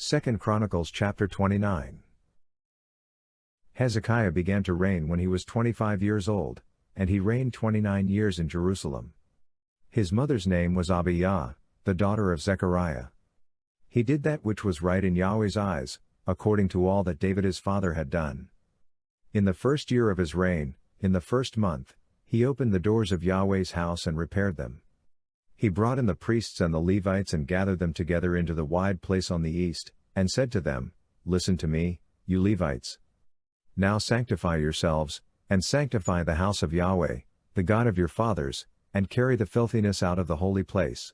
2 Chronicles chapter 29. Hezekiah began to reign when he was 25 years old, and he reigned 29 years in Jerusalem. His mother's name was Abijah, the daughter of Zechariah. He did that which was right in Yahweh's eyes, according to all that David his father had done. In the first year of his reign, in the first month, he opened the doors of Yahweh's house and repaired them. He brought in the priests and the Levites and gathered them together into the wide place on the east, and said to them, "Listen to me, you Levites. Now sanctify yourselves, and sanctify the house of Yahweh, the God of your fathers, and carry the filthiness out of the holy place.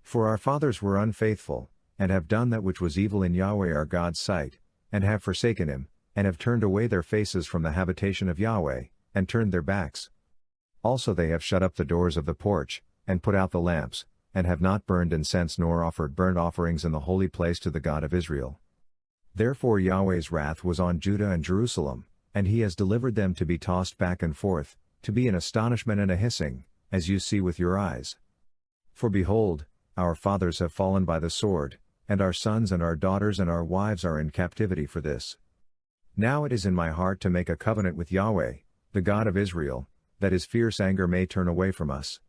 For our fathers were unfaithful, and have done that which was evil in Yahweh our God's sight, and have forsaken him, and have turned away their faces from the habitation of Yahweh, and turned their backs. Also they have shut up the doors of the porch, and put out the lamps, and have not burned incense nor offered burnt offerings in the holy place to the God of Israel. Therefore Yahweh's wrath was on Judah and Jerusalem, and he has delivered them to be tossed back and forth, to be an astonishment and a hissing, as you see with your eyes. For behold, our fathers have fallen by the sword, and our sons and our daughters and our wives are in captivity for this. Now it is in my heart to make a covenant with Yahweh, the God of Israel, that his fierce anger may turn away from us.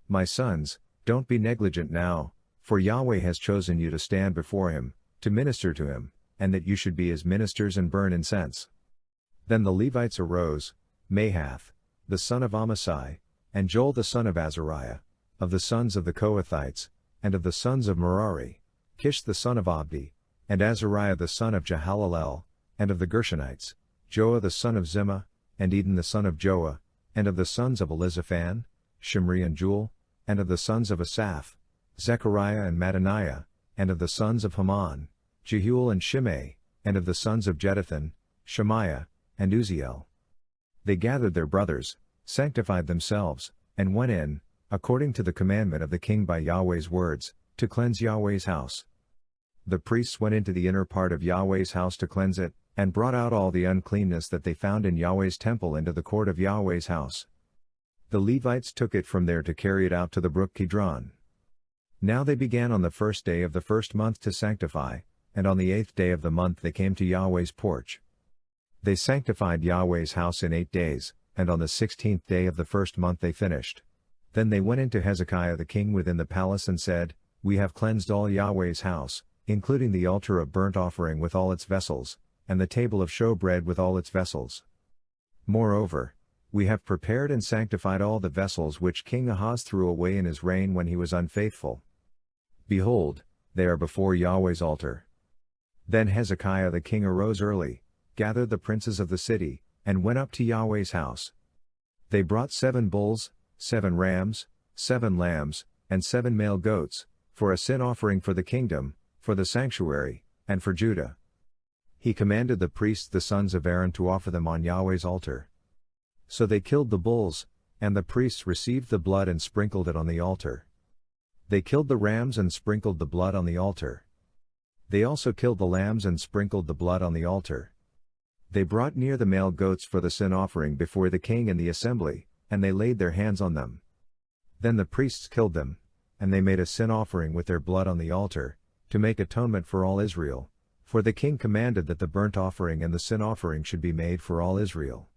My sons, don't be negligent now, for Yahweh has chosen you to stand before him, to minister to him, and that you should be his ministers and burn incense." Then the Levites arose, Mahath, the son of Amasai, and Joel the son of Azariah, of the sons of the Kohathites, and of the sons of Merari, Kish the son of Abdi, and Azariah the son of Jehalalel, and of the Gershonites, Joah the son of Zimmah, and Eden the son of Joah, and of the sons of Elizaphan, Shimri and Joel, and of the sons of Asaph, Zechariah and Mattaniah, and of the sons of Haman, Jehuel and Shimei, and of the sons of Jeduthun, Shemaiah, and Uzziel. They gathered their brothers, sanctified themselves, and went in, according to the commandment of the king by Yahweh's words, to cleanse Yahweh's house. The priests went into the inner part of Yahweh's house to cleanse it, and brought out all the uncleanness that they found in Yahweh's temple into the court of Yahweh's house. The Levites took it from there to carry it out to the brook Kidron. Now they began on the first day of the first month to sanctify, and on the 8th day of the month they came to Yahweh's porch. They sanctified Yahweh's house in 8 days, and on the 16th day of the first month they finished. Then they went into Hezekiah the king within the palace and said, "We have cleansed all Yahweh's house, including the altar of burnt offering with all its vessels, and the table of showbread with all its vessels. Moreover, we have prepared and sanctified all the vessels which King Ahaz threw away in his reign when he was unfaithful. Behold, they are before Yahweh's altar." Then Hezekiah the king arose early, gathered the princes of the city, and went up to Yahweh's house. They brought 7 bulls, 7 rams, 7 lambs, and 7 male goats, for a sin offering for the kingdom, for the sanctuary, and for Judah. He commanded the priests the sons of Aaron to offer them on Yahweh's altar. So they killed the bulls, and the priests received the blood and sprinkled it on the altar. They killed the rams and sprinkled the blood on the altar. They also killed the lambs and sprinkled the blood on the altar. They brought near the male goats for the sin offering before the king and the assembly, and they laid their hands on them. Then the priests killed them, and they made a sin offering with their blood on the altar, to make atonement for all Israel, for the king commanded that the burnt offering and the sin offering should be made for all Israel.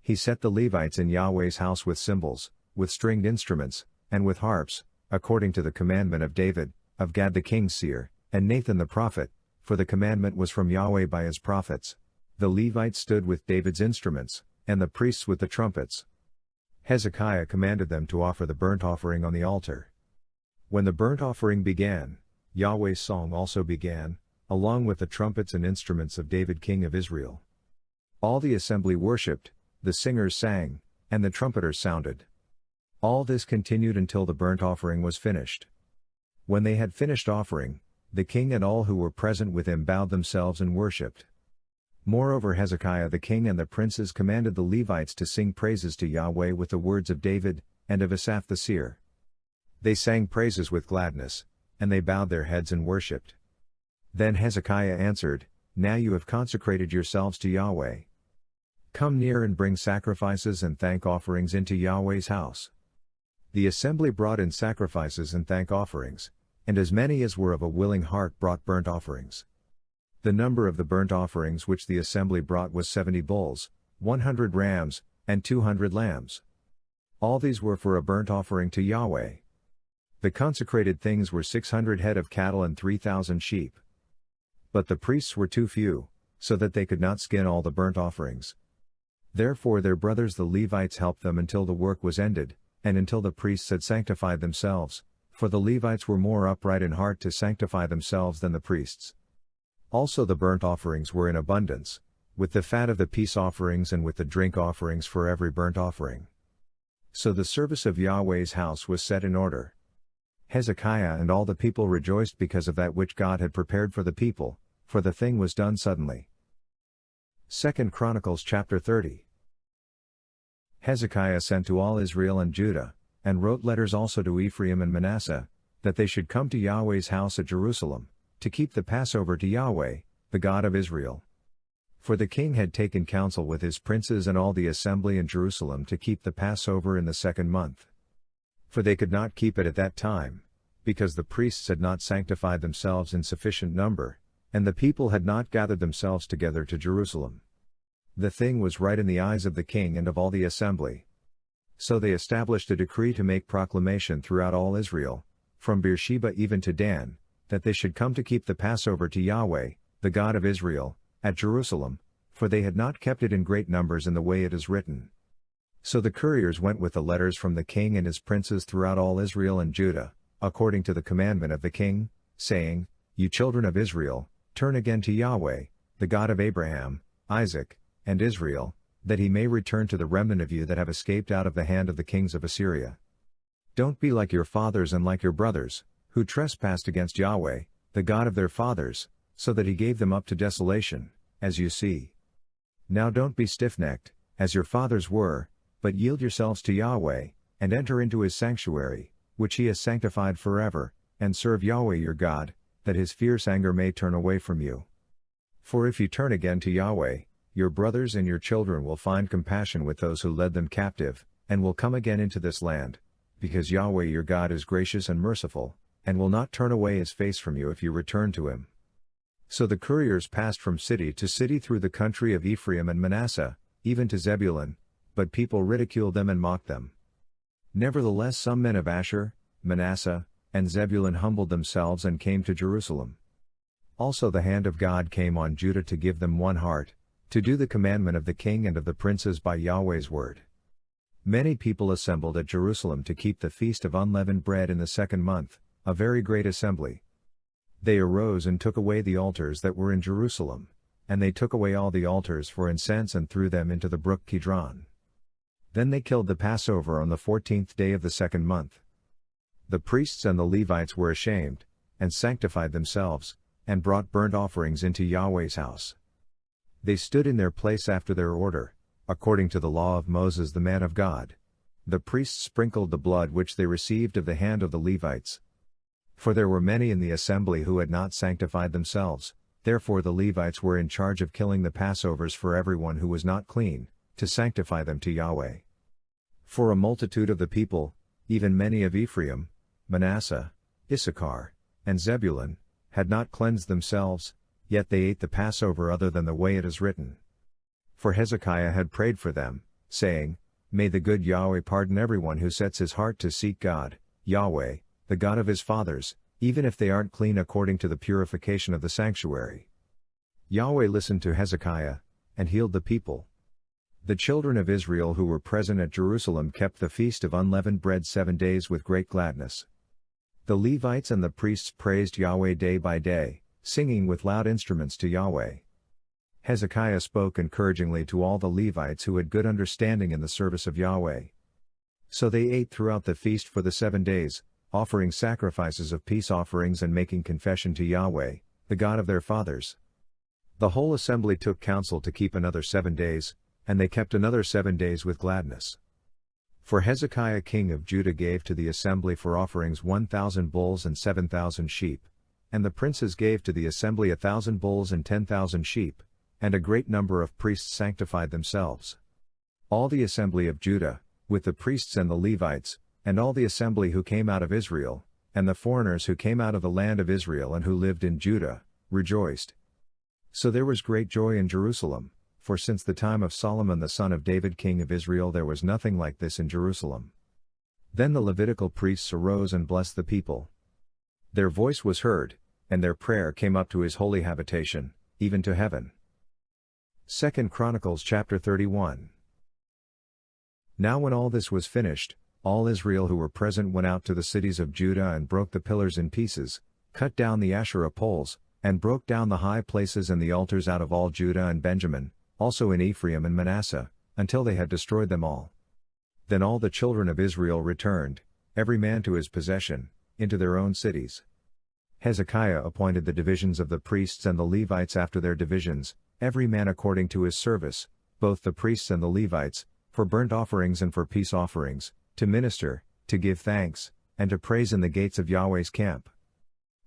He set the Levites in Yahweh's house with cymbals, with stringed instruments, and with harps, according to the commandment of David, of Gad the king's seer, and Nathan the prophet, for the commandment was from Yahweh by his prophets. The Levites stood with David's instruments, and the priests with the trumpets. Hezekiah commanded them to offer the burnt offering on the altar. When the burnt offering began, Yahweh's song also began, along with the trumpets and instruments of David king of Israel. All the assembly worshipped, the singers sang, and the trumpeters sounded. All this continued until the burnt offering was finished. When they had finished offering, the king and all who were present with him bowed themselves and worshipped. Moreover Hezekiah the king and the princes commanded the Levites to sing praises to Yahweh with the words of David, and of Asaph the seer. They sang praises with gladness, and they bowed their heads and worshipped. Then Hezekiah answered, "Now you have consecrated yourselves to Yahweh. Come near and bring sacrifices and thank offerings into Yahweh's house." The assembly brought in sacrifices and thank offerings, and as many as were of a willing heart brought burnt offerings. The number of the burnt offerings which the assembly brought was 70 bulls, 100 rams, and 200 lambs. All these were for a burnt offering to Yahweh. The consecrated things were 600 head of cattle and 3,000 sheep. But the priests were too few, so that they could not skin all the burnt offerings. Therefore their brothers the Levites helped them until the work was ended, and until the priests had sanctified themselves, for the Levites were more upright in heart to sanctify themselves than the priests. Also the burnt offerings were in abundance, with the fat of the peace offerings and with the drink offerings for every burnt offering. So the service of Yahweh's house was set in order. Hezekiah and all the people rejoiced because of that which God had prepared for the people, for the thing was done suddenly. 2 Chronicles chapter 30. Hezekiah sent to all Israel and Judah, and wrote letters also to Ephraim and Manasseh, that they should come to Yahweh's house at Jerusalem, to keep the Passover to Yahweh, the God of Israel. For the king had taken counsel with his princes and all the assembly in Jerusalem to keep the Passover in the 2nd month. For they could not keep it at that time, because the priests had not sanctified themselves in sufficient number, and the people had not gathered themselves together to Jerusalem. The thing was right in the eyes of the king and of all the assembly. So they established a decree to make proclamation throughout all Israel, from Beersheba even to Dan, that they should come to keep the Passover to Yahweh, the God of Israel, at Jerusalem, for they had not kept it in great numbers in the way it is written. So the couriers went with the letters from the king and his princes throughout all Israel and Judah, according to the commandment of the king, saying, You children of Israel, turn again to Yahweh, the God of Abraham, Isaac, and Israel, that he may return to the remnant of you that have escaped out of the hand of the kings of Assyria. Don't be like your fathers and like your brothers, who trespassed against Yahweh, the God of their fathers, so that he gave them up to desolation, as you see. Now don't be stiff-necked, as your fathers were, but yield yourselves to Yahweh, and enter into his sanctuary, which he has sanctified forever, and serve Yahweh your God, that his fierce anger may turn away from you. For if you turn again to Yahweh, your brothers and your children will find compassion with those who led them captive, and will come again into this land, because Yahweh your God is gracious and merciful, and will not turn away his face from you if you return to him. So the couriers passed from city to city through the country of Ephraim and Manasseh, even to Zebulun, but people ridiculed them and mocked them. Nevertheless some men of Asher, Manasseh, and Zebulun humbled themselves and came to Jerusalem. Also the hand of God came on Judah to give them one heart, to do the commandment of the king and of the princes by Yahweh's word. Many people assembled at Jerusalem to keep the feast of unleavened bread in the 2nd month, a very great assembly. They arose and took away the altars that were in Jerusalem, and they took away all the altars for incense and threw them into the brook Kidron. Then they killed the Passover on the 14th day of the 2nd month. The priests and the Levites were ashamed, and sanctified themselves, and brought burnt offerings into Yahweh's house. They stood in their place after their order, according to the law of Moses the man of God. The priests sprinkled the blood which they received of the hand of the Levites. For there were many in the assembly who had not sanctified themselves, therefore the Levites were in charge of killing the Passovers for everyone who was not clean, to sanctify them to Yahweh. For a multitude of the people, even many of Ephraim, Manasseh, Issachar, and Zebulun, had not cleansed themselves, yet they ate the Passover other than the way it is written. For Hezekiah had prayed for them, saying, May the good Yahweh pardon everyone who sets his heart to seek God, Yahweh, the God of his fathers, even if they aren't clean according to the purification of the sanctuary. Yahweh listened to Hezekiah, and healed the people. The children of Israel who were present at Jerusalem kept the feast of unleavened bread 7 days with great gladness. The Levites and the priests praised Yahweh day by day, singing with loud instruments to Yahweh. Hezekiah spoke encouragingly to all the Levites who had good understanding in the service of Yahweh. So they ate throughout the feast for the 7 days, offering sacrifices of peace offerings and making confession to Yahweh, the God of their fathers. The whole assembly took counsel to keep another 7 days, and they kept another 7 days with gladness. For Hezekiah king of Judah gave to the assembly for offerings 1,000 bulls and 7,000 sheep, and the princes gave to the assembly 1,000 bulls and 10,000 sheep, and a great number of priests sanctified themselves. All the assembly of Judah, with the priests and the Levites, and all the assembly who came out of Israel, and the foreigners who came out of the land of Israel and who lived in Judah, rejoiced. So there was great joy in Jerusalem, for since the time of Solomon the son of David king of Israel there was nothing like this in Jerusalem. Then the Levitical priests arose and blessed the people. Their voice was heard, and their prayer came up to his holy habitation, even to heaven. 2 Chronicles chapter 31. Now when all this was finished, all Israel who were present went out to the cities of Judah and broke the pillars in pieces, cut down the Asherah poles, and broke down the high places and the altars out of all Judah and Benjamin, also in Ephraim and Manasseh, until they had destroyed them all. Then all the children of Israel returned, every man to his possession, into their own cities. Hezekiah appointed the divisions of the priests and the Levites after their divisions, every man according to his service, both the priests and the Levites, for burnt offerings and for peace offerings, to minister, to give thanks, and to praise in the gates of Yahweh's camp.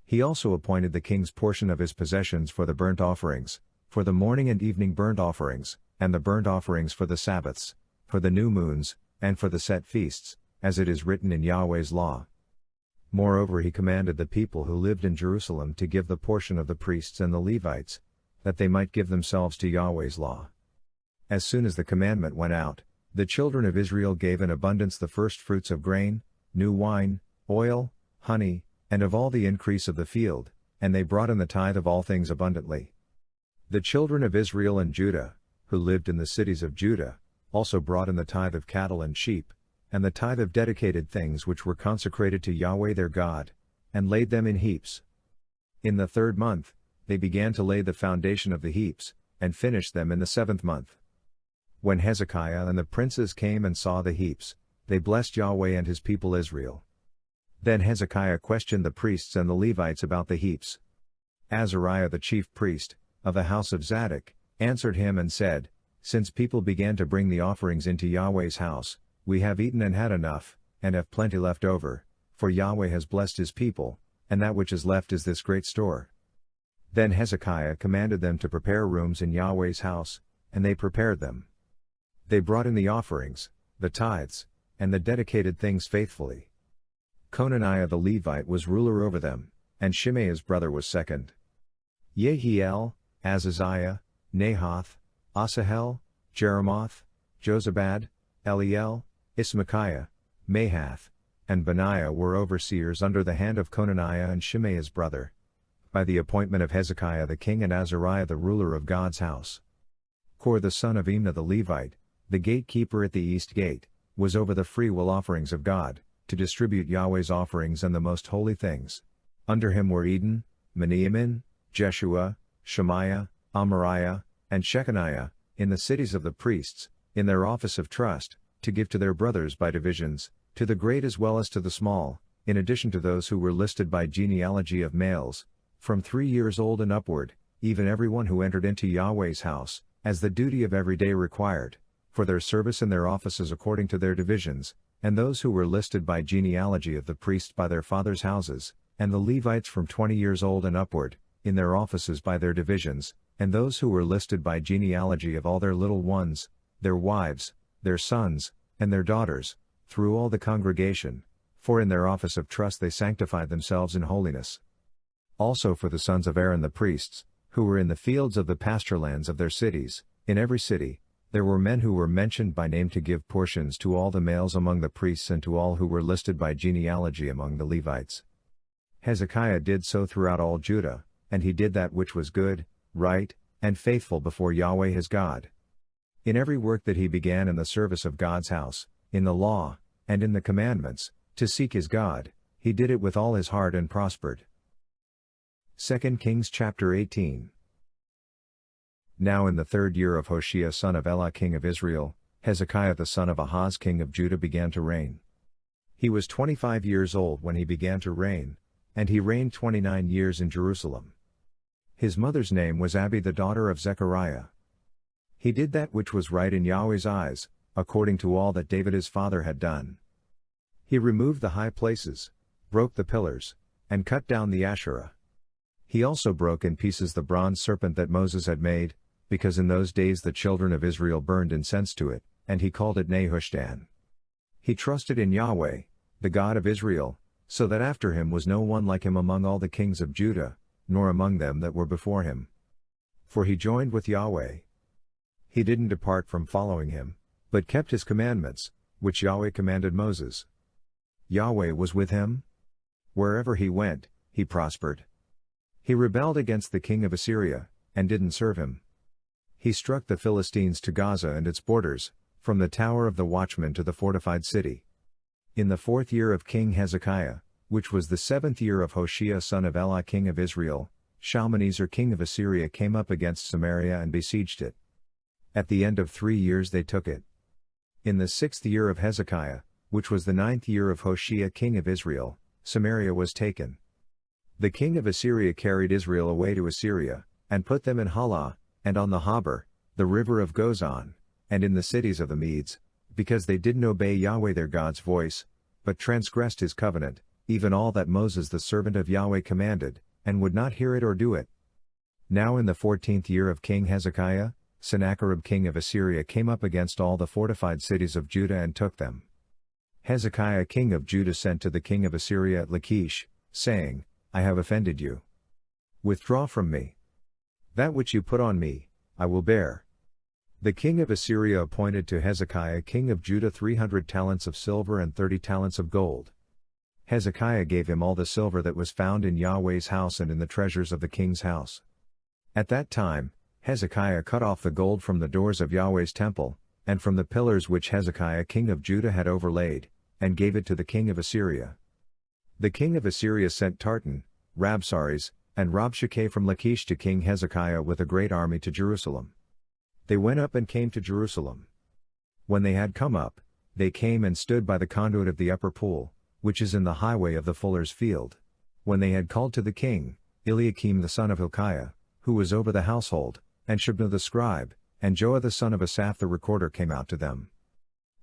He also appointed the king's portion of his possessions for the burnt offerings, for the morning and evening burnt offerings, and the burnt offerings for the Sabbaths, for the new moons, and for the set feasts, as it is written in Yahweh's law. Moreover he commanded the people who lived in Jerusalem to give the portion of the priests and the Levites, that they might give themselves to Yahweh's law. As soon as the commandment went out, the children of Israel gave in abundance the first fruits of grain, new wine, oil, honey, and of all the increase of the field, and they brought in the tithe of all things abundantly. The children of Israel and Judah, who lived in the cities of Judah, also brought in the tithe of cattle and sheep, and the tithe of dedicated things which were consecrated to Yahweh their God, and laid them in heaps. In the 3rd month, they began to lay the foundation of the heaps, and finished them in the 7th month. When Hezekiah and the princes came and saw the heaps, they blessed Yahweh and his people Israel. Then Hezekiah questioned the priests and the Levites about the heaps. Azariah the chief priest, of the house of Zadok, answered him and said, Since people began to bring the offerings into Yahweh's house, we have eaten and had enough, and have plenty left over, for Yahweh has blessed his people, and that which is left is this great store. Then Hezekiah commanded them to prepare rooms in Yahweh's house, and they prepared them. They brought in the offerings, the tithes, and the dedicated things faithfully. Conaniah the Levite was ruler over them, and Shimei his brother was second. Yehiel, Azaziah, Nahath, Asahel, Jeremoth, Jozabad, Eliel, Ismachiah, Mahath, and Benaiah were overseers under the hand of Conaniah and Shimei his brother, by the appointment of Hezekiah the king and Azariah the ruler of God's house. Kor the son of Imnah the Levite, the gatekeeper at the east gate, was over the freewill offerings of God, to distribute Yahweh's offerings and the most holy things. Under him were Eden, Meniamin, Jeshua, Shemaiah, Amariah, and Shechaniah, in the cities of the priests, in their office of trust, to give to their brothers by divisions, to the great as well as to the small, in addition to those who were listed by genealogy of males, from 3 years old and upward, even everyone who entered into Yahweh's house, as the duty of every day required, for their service in their offices according to their divisions, and those who were listed by genealogy of the priests by their fathers' houses, and the Levites from 20 years old and upward, in their offices by their divisions, and those who were listed by genealogy of all their little ones, their wives, their sons, and their daughters, through all the congregation, for in their office of trust they sanctified themselves in holiness. Also for the sons of Aaron the priests, who were in the fields of the pasture lands of their cities, in every city, there were men who were mentioned by name to give portions to all the males among the priests and to all who were listed by genealogy among the Levites. Hezekiah did so throughout all Judah, and he did that which was good, right, and faithful before Yahweh his God. In every work that he began in the service of God's house, in the law, and in the commandments, to seek his God, he did it with all his heart and prospered. 2 Kings chapter 18. Now in the 3rd year of Hoshea son of Elah king of Israel, Hezekiah the son of Ahaz king of Judah began to reign. He was 25 years old when he began to reign, and he reigned 29 years in Jerusalem. His mother's name was Abi the daughter of Zechariah. He did that which was right in Yahweh's eyes, according to all that David his father had done. He removed the high places, broke the pillars, and cut down the Asherah. He also broke in pieces the bronze serpent that Moses had made, because in those days the children of Israel burned incense to it, and he called it Nehushtan. He trusted in Yahweh, the God of Israel, so that after him was no one like him among all the kings of Judah, nor among them that were before him. For he joined with Yahweh. He didn't depart from following him, but kept his commandments, which Yahweh commanded Moses. Yahweh was with him. Wherever he went, he prospered. He rebelled against the king of Assyria, and didn't serve him. He struck the Philistines to Gaza and its borders, from the tower of the watchman to the fortified city. In the 4th year of King Hezekiah, which was the 7th year of Hoshea son of Elah king of Israel, Shalmaneser king of Assyria came up against Samaria and besieged it. At the end of 3 years they took it. In the 6th year of Hezekiah, which was the 9th year of Hoshea king of Israel, Samaria was taken. The king of Assyria carried Israel away to Assyria, and put them in Halah, and on the Habor, the river of Gozan, and in the cities of the Medes, because they didn't obey Yahweh their God's voice, but transgressed his covenant, even all that Moses the servant of Yahweh commanded, and would not hear it or do it. Now in the 14th year of King Hezekiah, Sennacherib king of Assyria came up against all the fortified cities of Judah and took them. Hezekiah king of Judah sent to the king of Assyria at Lachish, saying, I have offended you. Withdraw from me. That which you put on me, I will bear. The king of Assyria appointed to Hezekiah king of Judah 300 talents of silver and 30 talents of gold. Hezekiah gave him all the silver that was found in Yahweh's house and in the treasures of the king's house. At that time, Hezekiah cut off the gold from the doors of Yahweh's temple, and from the pillars which Hezekiah king of Judah had overlaid, and gave it to the king of Assyria. The king of Assyria sent Tartan, Rabsaris, and Rabshakeh from Lachish to King Hezekiah with a great army to Jerusalem. They went up and came to Jerusalem. When they had come up, they came and stood by the conduit of the upper pool, which is in the highway of the fuller's field. When they had called to the king, Eliakim the son of Hilkiah, who was over the household, and Shebna the scribe, and Joah the son of Asaph the recorder came out to them.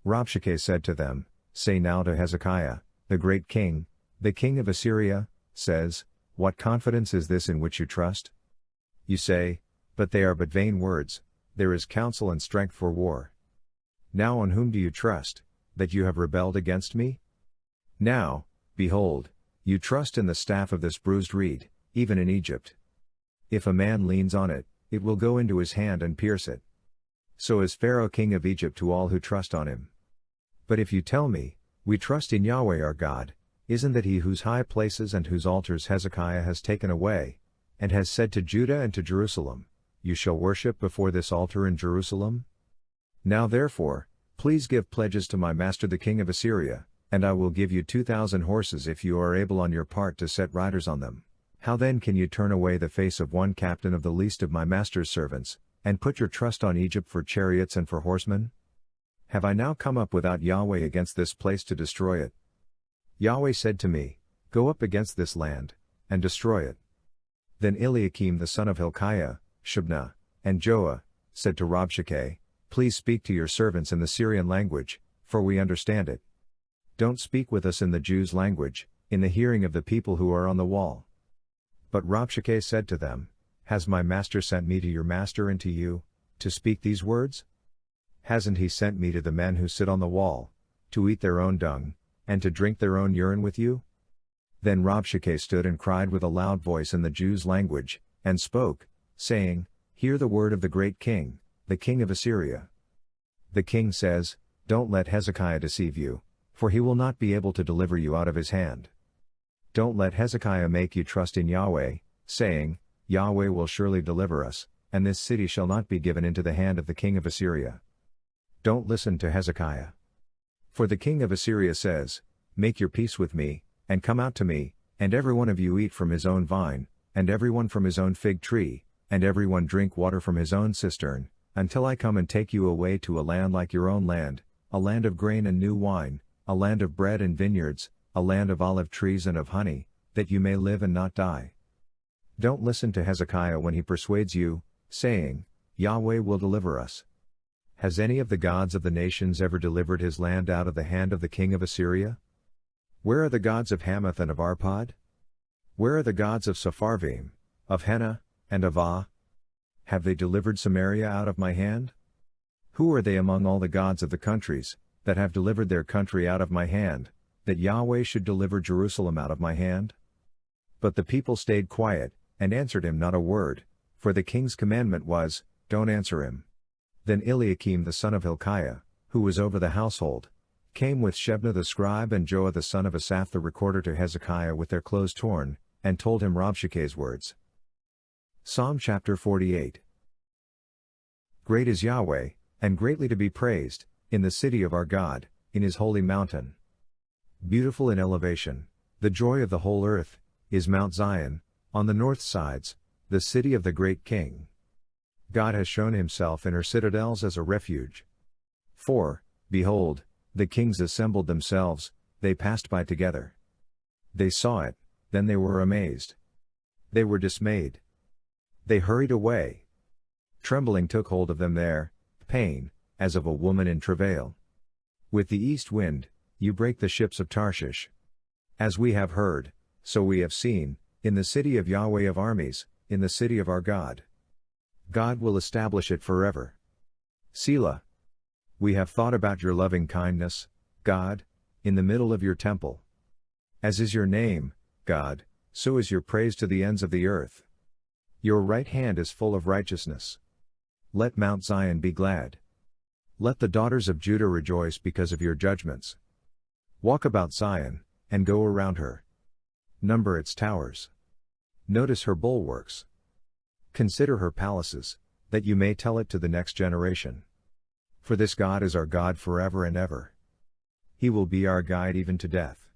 Rabshakeh said to them, Say now to Hezekiah, the great king, the king of Assyria, says, What confidence is this in which you trust? You say, But they are but vain words, there is counsel and strength for war. Now on whom do you trust, that you have rebelled against me? Now, behold, you trust in the staff of this bruised reed, even in Egypt. If a man leans on it, it will go into his hand and pierce it. So is Pharaoh king of Egypt to all who trust on him. But if you tell me, We trust in Yahweh our God, isn't that he whose high places and whose altars Hezekiah has taken away, and has said to Judah and to Jerusalem, You shall worship before this altar in Jerusalem? Now therefore, please give pledges to my master the king of Assyria, and I will give you 2,000 horses if you are able on your part to set riders on them. How then can you turn away the face of one captain of the least of my master's servants, and put your trust on Egypt for chariots and for horsemen? Have I now come up without Yahweh against this place to destroy it? Yahweh said to me, Go up against this land, and destroy it. Then Eliakim the son of Hilkiah, Shebna, and Joah, said to Rabshakeh, Please speak to your servants in the Syrian language, for we understand it. Don't speak with us in the Jews' language, in the hearing of the people who are on the wall. But Rabshakeh said to them, Has my master sent me to your master and to you, to speak these words? Hasn't he sent me to the men who sit on the wall, to eat their own dung, and to drink their own urine with you? Then Rabshakeh stood and cried with a loud voice in the Jews' language, and spoke, saying, Hear the word of the great king, the king of Assyria. The king says, Don't let Hezekiah deceive you, for he will not be able to deliver you out of his hand. Don't let Hezekiah make you trust in Yahweh, saying, Yahweh will surely deliver us, and this city shall not be given into the hand of the king of Assyria. Don't listen to Hezekiah. For the king of Assyria says, Make your peace with me, and come out to me, and every one of you eat from his own vine, and every one from his own fig tree, and every one drink water from his own cistern, until I come and take you away to a land like your own land, a land of grain and new wine, a land of bread and vineyards, a land of olive trees and of honey, that you may live and not die. Don't listen to Hezekiah when he persuades you, saying, Yahweh will deliver us. Has any of the gods of the nations ever delivered his land out of the hand of the king of Assyria? Where are the gods of Hamath and of Arpad? Where are the gods of Sepharvaim, of Hena, and of Ah? Have they delivered Samaria out of my hand? Who are they among all the gods of the countries, that have delivered their country out of my hand, that Yahweh should deliver Jerusalem out of my hand? But the people stayed quiet, and answered him not a word, for the king's commandment was, Don't answer him. Then Eliakim the son of Hilkiah, who was over the household, came with Shebna the scribe and Joah the son of Asaph the recorder to Hezekiah with their clothes torn, and told him Rabshakeh's words. Psalm chapter 48. Great is Yahweh, and greatly to be praised, in the city of our God, in his holy mountain. Beautiful in elevation, the joy of the whole earth, is Mount Zion, on the north sides, the city of the great King. God has shown himself in her citadels as a refuge. For, behold, the kings assembled themselves, they passed by together. They saw it, then they were amazed. They were dismayed. They hurried away. Trembling took hold of them there, pain, as of a woman in travail. With the east wind, you break the ships of Tarshish. As we have heard, so we have seen, in the city of Yahweh of armies, in the city of our God. God will establish it forever. Selah. We have thought about your loving kindness, God, in the middle of your temple. As is your name, God, so is your praise to the ends of the earth. Your right hand is full of righteousness. Let Mount Zion be glad. Let the daughters of Judah rejoice because of your judgments. Walk about Zion, and go around her. Number its towers. Notice her bulwarks. Consider her palaces, that you may tell it to the next generation. For this God is our God forever and ever. He will be our guide even to death.